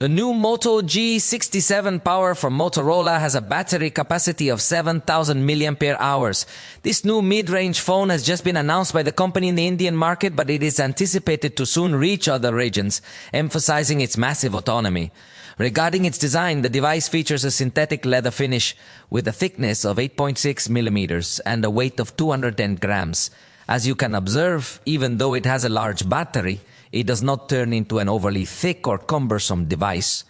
The new Moto G67 Power from Motorola has a battery capacity of 7,000 mAh. This new mid-range phone has just been announced by the company in the Indian market, but it is anticipated to soon reach other regions, emphasizing its massive autonomy. Regarding its design, the device features a synthetic leather finish with a thickness of 8.6 millimeters and a weight of 210 grams. As you can observe, even though it has a large battery, it does not turn into an overly thick or cumbersome device.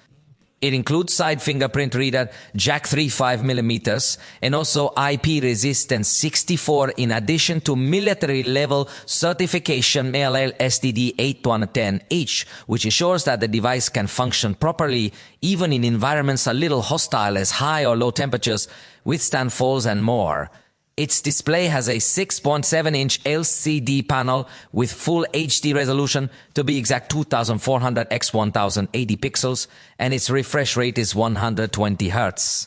It includes side fingerprint reader, jack 3.5mm, and also IP resistance 64 in addition to military level certification LLSTD 8110H, which ensures that the device can function properly even in environments a little hostile as high or low temperatures, withstand falls and more. Its display has a 6.7-inch LCD panel with full HD resolution, to be exact 2400 x 1080 pixels, and its refresh rate is 120 Hz.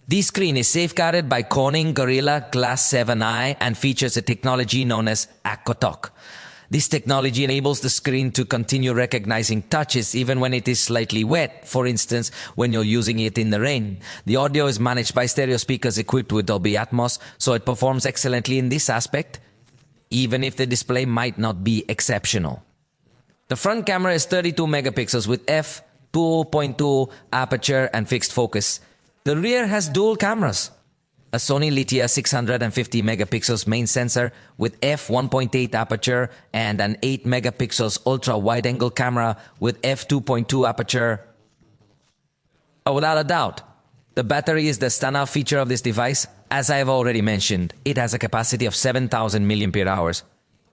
This screen is safeguarded by Corning Gorilla Glass 7i and features a technology known as AquaTalk. This technology enables the screen to continue recognizing touches even when it is slightly wet, for instance, when you're using it in the rain. The audio is managed by stereo speakers equipped with Dolby Atmos, so it performs excellently in this aspect, even if the display might not be exceptional. The front camera is 32 megapixels with f2.2 aperture and fixed focus. The rear has dual cameras. A Sony LYT600 and 50 megapixels main sensor with f1.8 aperture and an 8 megapixels ultra wide angle camera with f2.2 aperture. Without a doubt, the battery is the standout feature of this device. As I have already mentioned, it has a capacity of 7,000 mAh.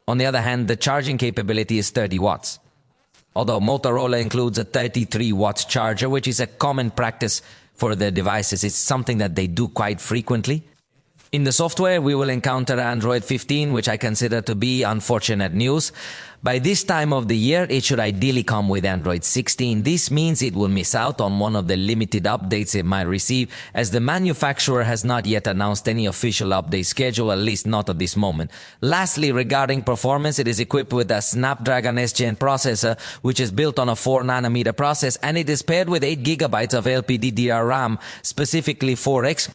On the other hand, the charging capability is 30 watts. Although Motorola includes a 33 watts charger, which is a common practice for their devices, it's something that they do quite frequently. In the software, we will encounter Android 15, which I consider to be unfortunate news. By this time of the year, it should ideally come with Android 16. This means it will miss out on one of the limited updates it might receive, as the manufacturer has not yet announced any official update schedule, at least not at this moment. Lastly, regarding performance, it is equipped with a Snapdragon S-Gen processor, which is built on a 4nm process, and it is paired with 8GB of LPDDR RAM, specifically 4X.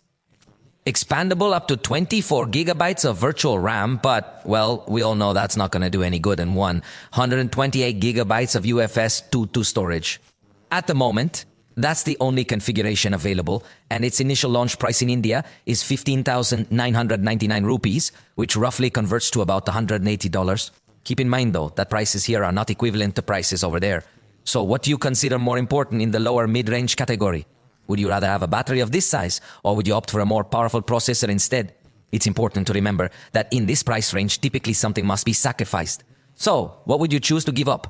Expandable up to 24 gigabytes of virtual RAM, but, well, we all know that's not going to do any good in 128 gigabytes of UFS 2.2 storage. At the moment, that's the only configuration available, and its initial launch price in India is 15,999 rupees, which roughly converts to about $180. Keep in mind, though, that prices here are not equivalent to prices over there. So what do you consider more important in the lower mid-range category? Would you rather have a battery of this size, or would you opt for a more powerful processor instead? It's important to remember that in this price range, typically something must be sacrificed. So, what would you choose to give up?